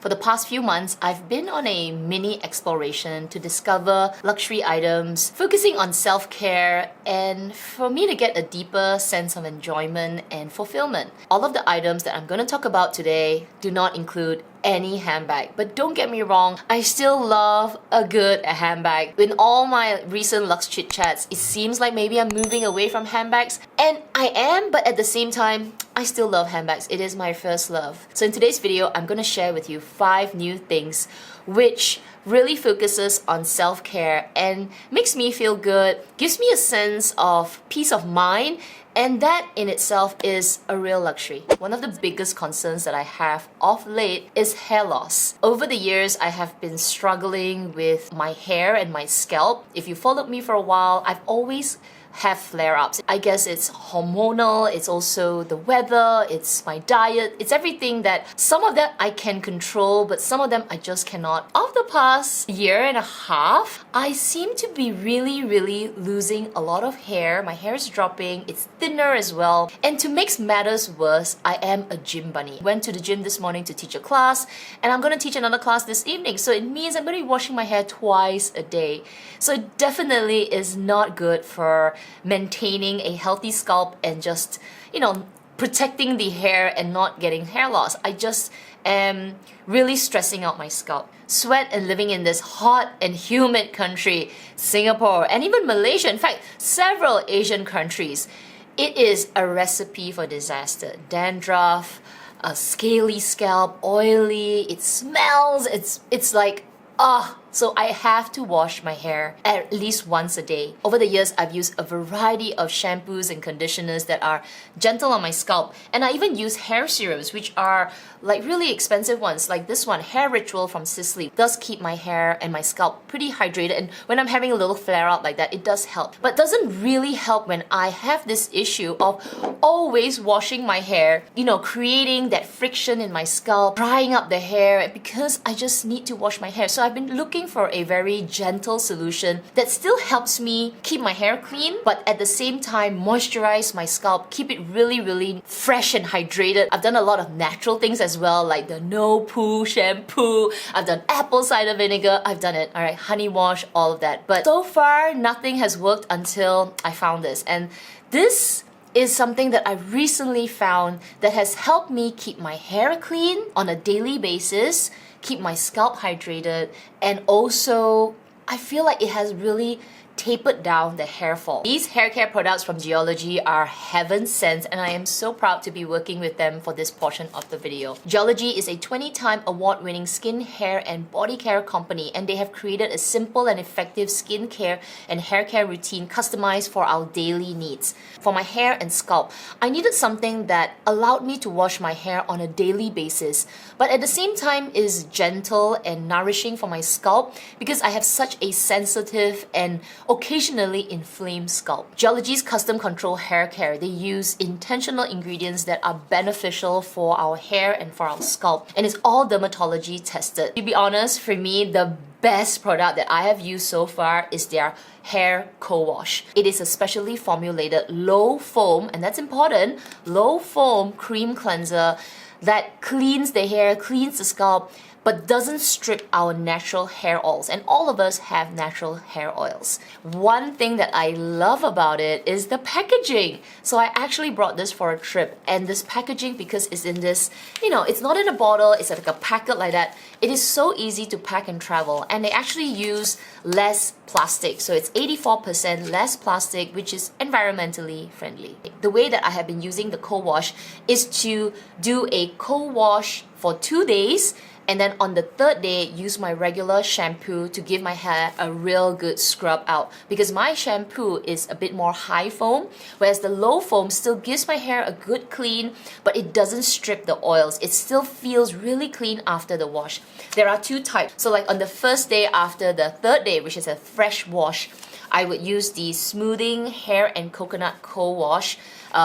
For the past few months, I've been on a mini exploration to discover luxury items, focusing on self-care and for me to get a deeper sense of enjoyment and fulfillment. All of the items that I'm going to talk about today do not include any handbag. But don't get me wrong, I still love a good handbag. In all my recent Lux chit chats, it seems like maybe I'm moving away from handbags, and I am, but at the same time, I still love handbags. It is my first love. So in today's video, I'm gonna share with you 5 new things which really focuses on self-care and makes me feel good, gives me a sense of peace of mind, and that in itself is a real luxury. One of the biggest concerns that I have of late is hair loss. Over the years, I have been struggling with my hair and my scalp. If you followed me for a while, I've always have flare-ups. I guess it's hormonal, it's also the weather, it's my diet, it's everything that some of them I can control, but some of them I just cannot. Of the past year and a half, I seem to be really losing a lot of hair. My hair is dropping, it's thinner as well. And to make matters worse, I am a gym bunny. Went to the gym this morning to teach a class, and I'm gonna teach another class this evening. So it means I'm gonna be washing my hair twice a day. So it definitely is not good for maintaining a healthy scalp and just, protecting the hair and not getting hair loss. I just am really stressing out my scalp. Sweat and living in this hot and humid country, Singapore, and even Malaysia, in fact, several Asian countries, it is a recipe for disaster. Dandruff, a scaly scalp, oily, it smells, it's like, so I have to wash my hair at least once a day. Over the years, I've used a variety of shampoos and conditioners that are gentle on my scalp. And I even use hair serums, which are like really expensive ones, like this one, Hair Ritual from Sisley. It does keep my hair and my scalp pretty hydrated. And when I'm having a little flare out like that, it does help. But doesn't really help when I have this issue of always washing my hair, creating that friction in my scalp, drying up the hair, because I just need to wash my hair. So I've been looking for a very gentle solution that still helps me keep my hair clean, but at the same time moisturize my scalp, keep it really fresh and hydrated. I've done a lot of natural things as well, like the no poo shampoo. I've done apple cider vinegar. I've done it, alright, honey wash, all of that. But so far, nothing has worked until I found this. And this is something that I recently found that has helped me keep my hair clean on a daily basis, keep my scalp hydrated, and also I feel like it has really tapered down the hair fall. These hair care products from Geologie are heaven sent, and I am so proud to be working with them for this portion of the video. Geologie is a 20-time award-winning skin, hair, and body care company, and they have created a simple and effective skin care and hair care routine customized for our daily needs. For my hair and scalp, I needed something that allowed me to wash my hair on a daily basis, but at the same time is gentle and nourishing for my scalp because I have such a sensitive and occasionally inflamed scalp. Geologie's custom control hair care, they use intentional ingredients that are beneficial for our hair and for our scalp, and it's all dermatology tested. To be honest, for me, the best product that I have used so far is their hair co-wash. It is a specially formulated low foam, and that's important, low foam cream cleanser that cleans the hair, cleans the scalp, but doesn't strip our natural hair oils. And all of us have natural hair oils. One thing that I love about it is the packaging. So I actually brought this for a trip, and this packaging, because it's in this, it's not in a bottle, it's like a packet like that. It is so easy to pack and travel, and they actually use less plastic. So it's 84% less plastic, which is environmentally friendly. The way that I have been using the co-wash is to do a co-wash for 2 days, and then on the 3rd day, use my regular shampoo to give my hair a real good scrub out. Because my shampoo is a bit more high foam, whereas the low foam still gives my hair a good clean, but it doesn't strip the oils. It still feels really clean after the wash. There are 2 types. So like on the 1st day after the 3rd day, which is a fresh wash, I would use the Smoothing Hair and Coconut Co-Wash,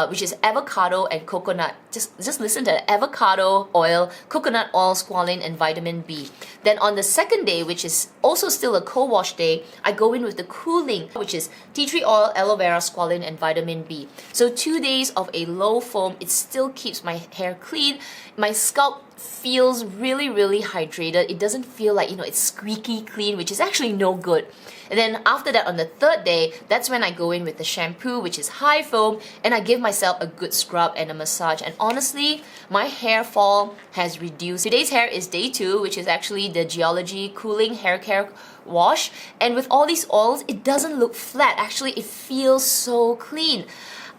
which is avocado and coconut. Just listen to it. Avocado oil, coconut oil, squalane, and vitamin B. Then on the 2nd day, which is also still a co-wash day, I go in with the cooling, which is tea tree oil, aloe vera, squalane, and vitamin B. So 2 days of a low foam, it still keeps my hair clean. My scalp feels really hydrated. It doesn't feel like, it's squeaky clean, which is actually no good. And then after that, on the third day, that's when I go in with the shampoo, which is high foam, and I give myself a good scrub and a massage. And honestly, my hair fall has reduced. Today's hair is day 2, which is actually the Geologie cooling hair care wash. And with all these oils, it doesn't look flat. Actually, it feels so clean.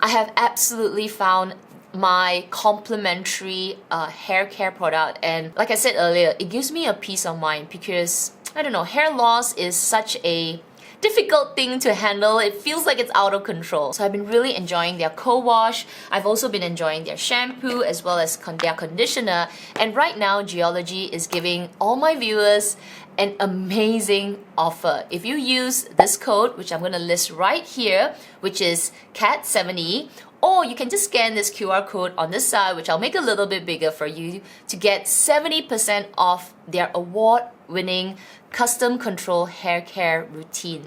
I have absolutely found my complementary hair care product, and like I said earlier, it gives me a peace of mind because I don't know, hair loss is such a difficult thing to handle. It feels like it's out of control. So I've been really enjoying their co-wash. I've also been enjoying their shampoo as well as their conditioner. And right now, Geologie is giving all my viewers an amazing offer. If you use this code, which I'm going to list right here, which is CAT70, or you can just scan this QR code on this side, which I'll make a little bit bigger for you, to get 70% off their award-winning custom control hair care routine.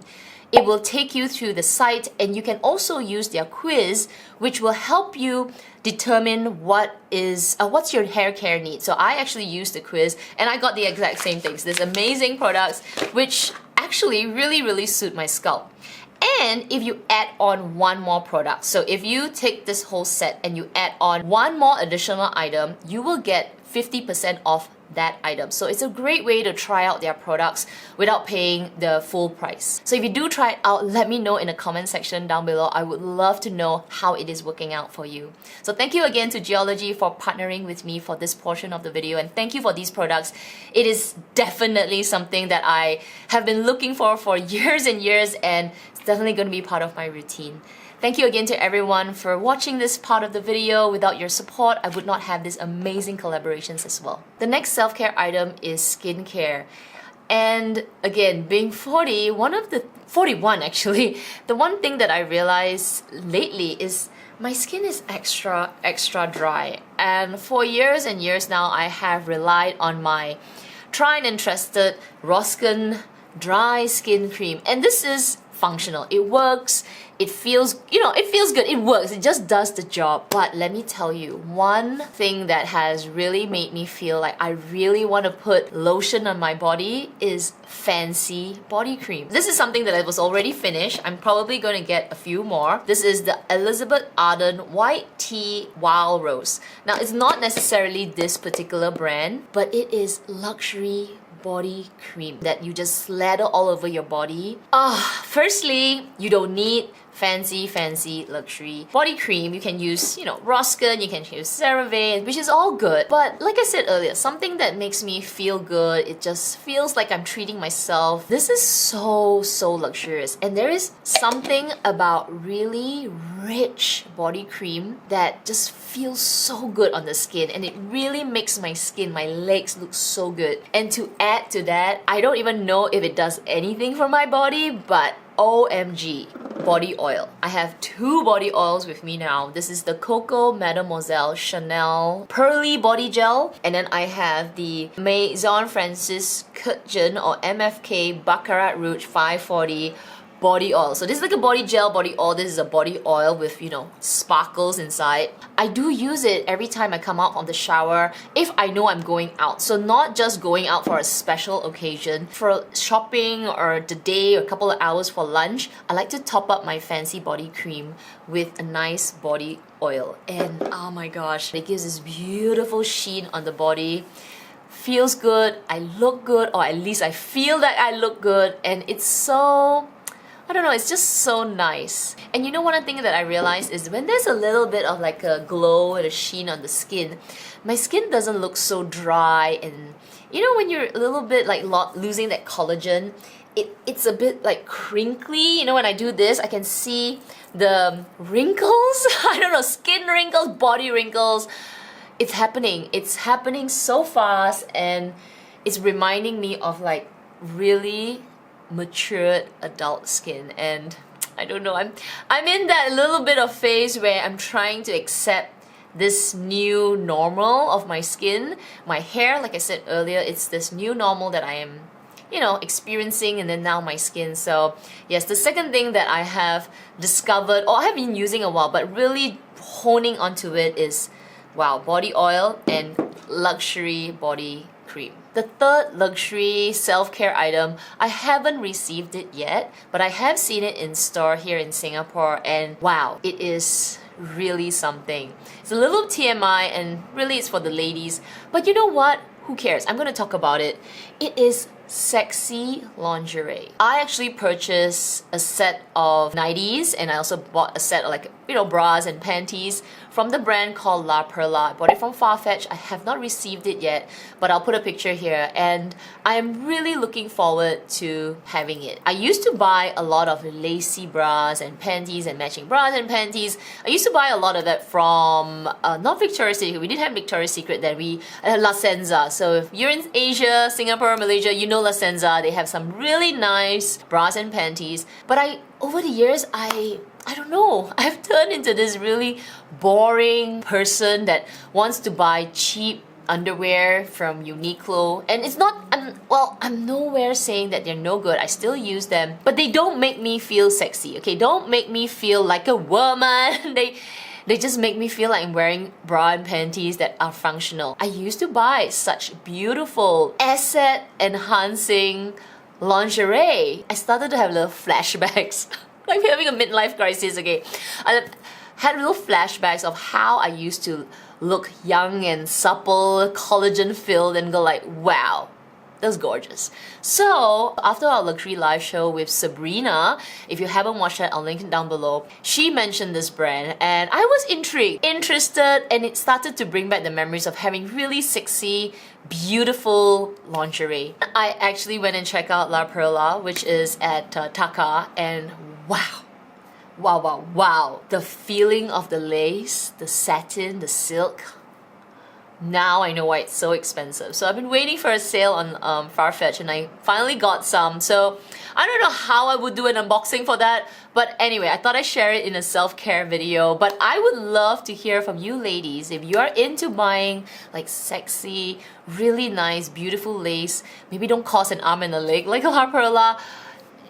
It will take you through the site, and you can also use their quiz, which will help you determine what's your hair care need. So I actually used the quiz and I got the exact same things. These amazing products which actually really suit my scalp. And if you add on one more product, so if you take this whole set and you add on one more additional item, you will get 50% off that item. So it's a great way to try out their products without paying the full price. So if you do try it out, let me know in the comment section down below. I would love to know how it is working out for you. So thank you again to Geologie for partnering with me for this portion of the video, and thank you for these products. It is definitely something that I have been looking for years and years, and it's definitely going to be part of my routine. Thank you again to everyone for watching this part of the video. Without your support, I would not have these amazing collaborations as well. The next self-care item is skincare. And again, being 41 actually, the one thing that I realized lately is my skin is extra dry. And for years and years now, I have relied on my tried and trusted Rosken dry skin cream. And this is functional. It works. It feels, it feels good. It works. It just does the job. But let me tell you, one thing that has really made me feel like I really want to put lotion on my body is fancy body cream. This is something that I was already finished. I'm probably going to get a few more. This is the Elizabeth Arden White Tea Wild Rose. Now, it's not necessarily this particular brand, but it is luxury body cream that you just slather all over your body. Firstly, you don't need fancy luxury body cream. You can use, Rosken, you can use CeraVe, which is all good. But like I said earlier, something that makes me feel good, it just feels like I'm treating myself. This is so luxurious. And there is something about really rich body cream that just feels so good on the skin, and it really makes my skin, my legs look so good. And to add to that, I don't even know if it does anything for my body, but OMG, body oil. I have 2 body oils with me now. This is the Coco Mademoiselle Chanel Pearly Body Gel, and then I have the Maison Francis Kurkdjian or MFK Baccarat Rouge 540 body oil. So this is like a body gel, body oil. This is a body oil with, sparkles inside. I do use it every time I come out from the shower if I know I'm going out. So not just going out for a special occasion. For shopping or the day or a couple of hours for lunch, I like to top up my fancy body cream with a nice body oil. And oh my gosh, it gives this beautiful sheen on the body. Feels good, I look good, or at least I feel that I look good, and it's so, I don't know, it's just so nice. And one thing that I realized is when there's a little bit of like a glow and a sheen on the skin, my skin doesn't look so dry, and when you're a little bit like losing that collagen, it's a bit like crinkly. When I do this, I can see the wrinkles, I don't know, skin wrinkles, body wrinkles. It's happening so fast, and it's reminding me of like really matured adult skin. And I don't know, I'm in that little bit of phase where I'm trying to accept this new normal of my skin. My hair, like I said earlier, it's this new normal that I am experiencing, and then now my skin. So yes, the second thing that I have discovered, or I have been using a while, but really honing onto it is, wow, body oil. And luxury body cream. The third luxury self-care item, I haven't received it yet, but I have seen it in store here in Singapore, and wow, it is really something. It's a little TMI and really it's for the ladies, but you know what? Who cares? I'm gonna talk about it. It is sexy lingerie. I actually purchased a set of nighties and I also bought a set of bras and panties from the brand called La Perla. I bought it from Farfetch. I have not received it yet, but I'll put a picture here and I am really looking forward to having it. I used to buy a lot of lacy bras and panties and matching bras and panties. I used to buy a lot of that from not Victoria's Secret. We did have Victoria's Secret, then we La Senza. So if you're in Asia, Singapore, Malaysia, you know La Senza. They have some really nice bras and panties. But over the years, I don't know, I've turned into this really boring person that wants to buy cheap underwear from Uniqlo, and it's not, I'm nowhere saying that they're no good. I still use them, but they don't make me feel sexy, okay? Don't make me feel like a woman. They just make me feel like I'm wearing bra and panties that are functional. I used to buy such beautiful asset enhancing lingerie. I started to have little flashbacks. Like having a midlife crisis, okay? I had little flashbacks of how I used to look young and supple, collagen filled, and go like, wow, that's gorgeous. So after our luxury live show with Sabrina, if you haven't watched that, I'll link it down below. She mentioned this brand and I was intrigued, interested, and it started to bring back the memories of having really sexy, beautiful lingerie. I actually went and checked out La Perla, which is at Taka, and wow. The feeling of the lace, the satin, the silk. Now I know why it's so expensive. So I've been waiting for a sale on Farfetch and I finally got some. So I don't know how I would do an unboxing for that. But anyway, I thought I'd share it in a self-care video. But I would love to hear from you ladies if you are into buying like sexy, really nice, beautiful lace. Maybe don't cost an arm and a leg like La Perla.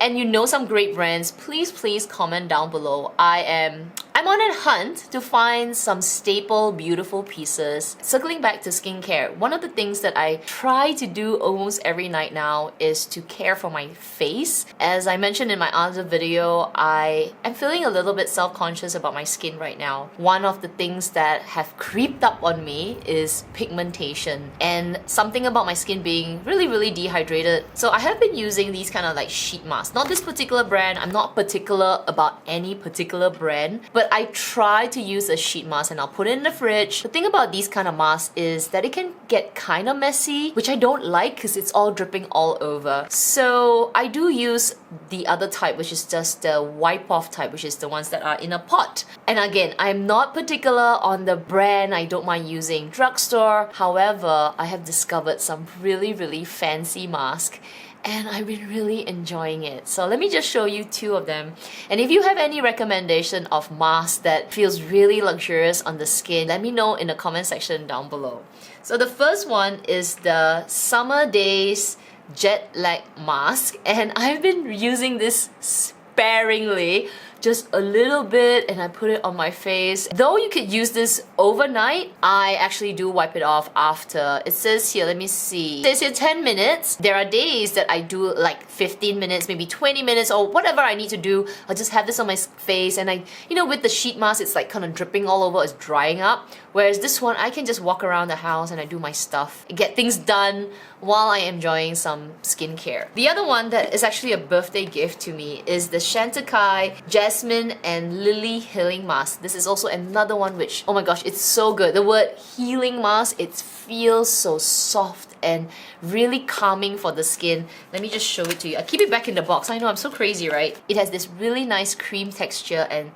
And you know some great brands, please comment down below. I'm on a hunt to find some staple, beautiful pieces. Circling back to skincare, one of the things that I try to do almost every night now is to care for my face. As I mentioned in my other video, I am feeling a little bit self-conscious about my skin right now. One of the things that have creeped up on me is pigmentation and something about my skin being really dehydrated. So I have been using these kind of like sheet masks. Not this particular brand, I'm not particular about any particular brand, but I try to use a sheet mask and I'll put it in the fridge. The thing about these kind of masks is that it can get kind of messy, which I don't like because it's all dripping all over. So I do use the other type, which is just the wipe off type, which is the ones that are in a pot. And again, I'm not particular on the brand. I don't mind using drugstore. However, I have discovered some really fancy mask and I've been really enjoying it. So let me just show you two of them. And if you have any recommendation of masks that feels really luxurious on the skin, let me know in the comment section down below. So the first one is the Summer Days Jet Lag Mask, and I've been using this sparingly, just a little bit, and I put it on my face. Though you could use this overnight, I actually do wipe it off after. It says here, let me see. It says here 10 minutes. There are days that I do like 15 minutes, maybe 20 minutes, or whatever I need to do. I'll just have this on my face, and with the sheet mask, it's like kind of dripping all over, it's drying up. Whereas this one, I can just walk around the house and I do my stuff, get things done while I am enjoying some skincare. The other one that is actually a birthday gift to me is the Chantecaille Jasmine and Lily Healing Mask. This is also another one which, oh my gosh, it's so good. The word healing mask, it feels so soft and really calming for the skin. Let me just show it to you. I keep it back in the box. I know, I'm so crazy, right? It has this really nice cream texture and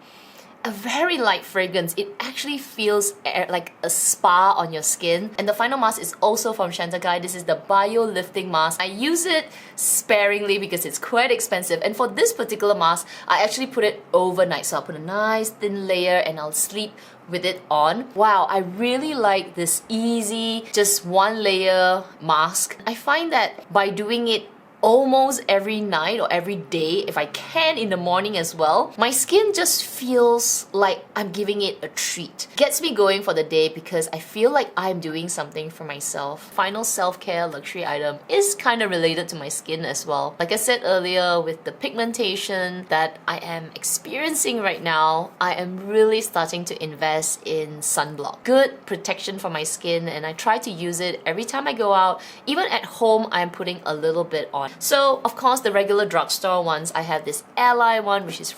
a very light fragrance. It actually feels like a spa on your skin. And the final mask is also from Chantecaille. This is the Bio Lifting Mask. I use it sparingly because it's quite expensive. And for this particular mask, I actually put it overnight. So I'll put a nice thin layer and I'll sleep with it on. Wow, I really like this easy, just one layer mask. I find that by doing it almost every night or every day, if I can in the morning as well, my skin just feels like I'm giving it a treat. Gets me going for the day because I feel like I'm doing something for myself. Final self-care luxury item is kind of related to my skin as well. Like I said earlier, with the pigmentation that I am experiencing right now, I am really starting to invest in sunblock. Good protection for my skin, and I try to use it every time I go out. Even at home, I'm putting a little bit on. So, of course, the regular drugstore ones, I have this Ally one, which is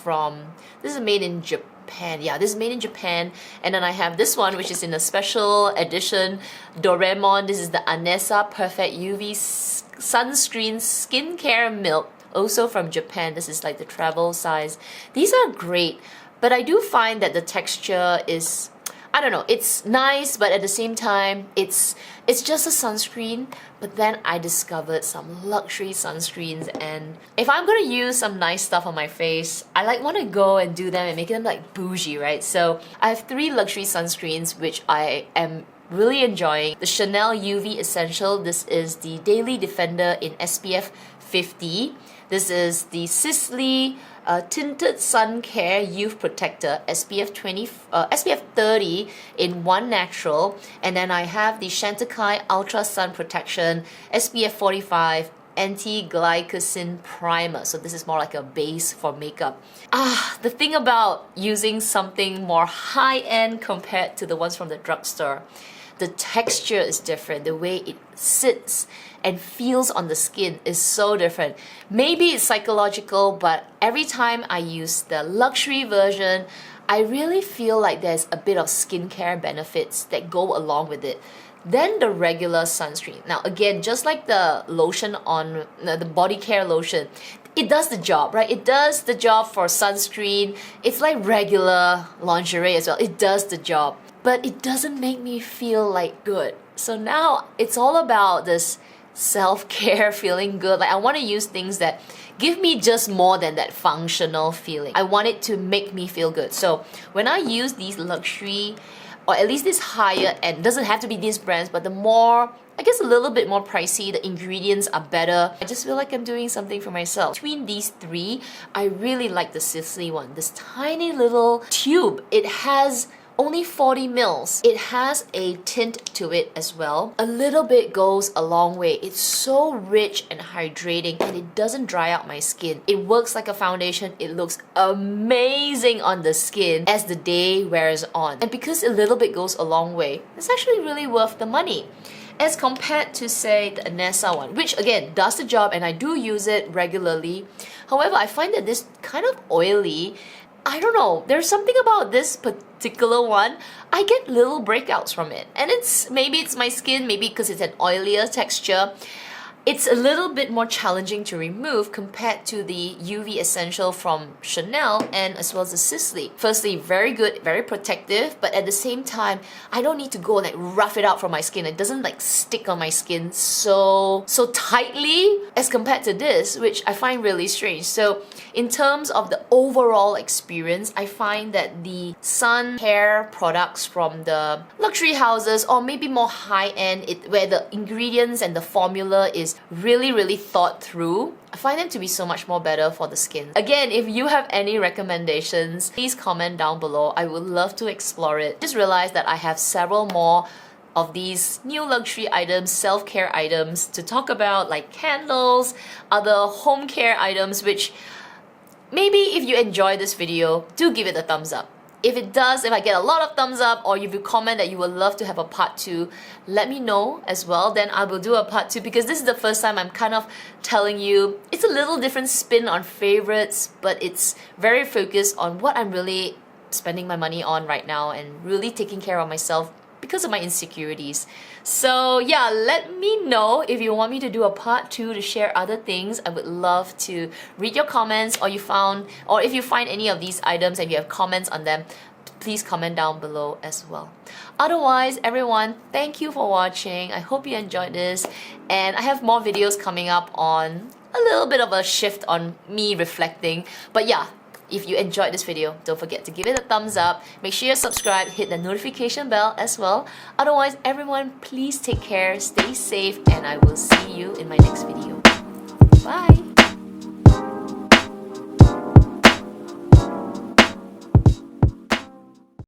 this is made in Japan. Yeah, this is made in Japan. And then I have this one, which is in a special edition, Doraemon. This is the Anessa Perfect UV Sunscreen Skincare Milk, also from Japan. This is like the travel size. These are great, but I do find that the texture is, I don't know, it's nice, but at the same time, it's just a sunscreen. But then I discovered some luxury sunscreens, and if I'm gonna use some nice stuff on my face, I want to go and do them and make them like bougie, right? So I have 3 luxury sunscreens which I am really enjoying. The Chanel UV Essential, this is the Daily Defender in SPF 50. This is the Sisley Tinted Sun Care Youth Protector SPF 30 in 1 natural, and then I have the Chantecaille Ultra Sun Protection SPF 45 Anti-Glycosin Primer. So this is more like a base for makeup. The thing about using something more high-end compared to the ones from the drugstore, the texture is different. The way it sits and feels on the skin is so different. Maybe it's psychological, but every time I use the luxury version, I really feel like there's a bit of skincare benefits that go along with it than the regular sunscreen. Now again, just like the lotion on the body care lotion, it does the job, right? It does the job for sunscreen. It's like regular lingerie as well. It does the job, but it doesn't make me feel like good. So now it's all about this self-care, feeling good. Like I want to use things that give me just more than that functional feeling. I want it to make me feel good. So when I use these luxury, or at least this higher end, doesn't have to be these brands, but the more, I guess a little bit more pricey, the ingredients are better, I just feel like I'm doing something for myself. Between these 3, I really like the Sisley one. This tiny little tube. It has only 40 mils. It has a tint to it as well. A little bit goes a long way. It's so rich and hydrating, and it doesn't dry out my skin. It works like a foundation. It looks amazing on the skin as the day wears on. And because a little bit goes a long way, it's actually really worth the money. As compared to, say, the Anessa one, which again does the job and I do use it regularly. However, I find that this kind of oily. I don't know, there's something about this particular one, I get little breakouts from it. And maybe it's my skin, maybe because it's an oilier texture. It's a little bit more challenging to remove compared to the UV Essential from Chanel and as well as the Sisley. Firstly, very good, very protective, but at the same time, I don't need to go like rough it out from my skin. It doesn't like stick on my skin so tightly as compared to this, which I find really strange. So in terms of the overall experience, I find that the sun care products from the luxury houses, or maybe more high-end, where the ingredients and the formula is really thought through, I find them to be so much more better for the skin. Again, if you have any recommendations, please comment down below. I would love to explore it. Just realized that I have several more of these new luxury items, self-care items to talk about, like candles, other home care items, which maybe if you enjoy this video, do give it a thumbs up. If it does, if I get a lot of thumbs up, or if you comment that you would love to have a part 2, let me know as well. Then I will do a part 2, because this is the first time I'm kind of telling you it's a little different spin on favorites, but it's very focused on what I'm really spending my money on right now and really taking care of myself because of my insecurities. So yeah, let me know if you want me to do a part 2 to share other things. I would love to read your comments, or if you find any of these items and you have comments on them, please comment down below as well. Otherwise, everyone, thank you for watching. I hope you enjoyed this, and I have more videos coming up on a little bit of a shift on me reflecting. But yeah, if you enjoyed this video, don't forget to give it a thumbs up. Make sure you subscribe, hit the notification bell as well. Otherwise, everyone, please take care, stay safe, and I will see you in my next video. Bye!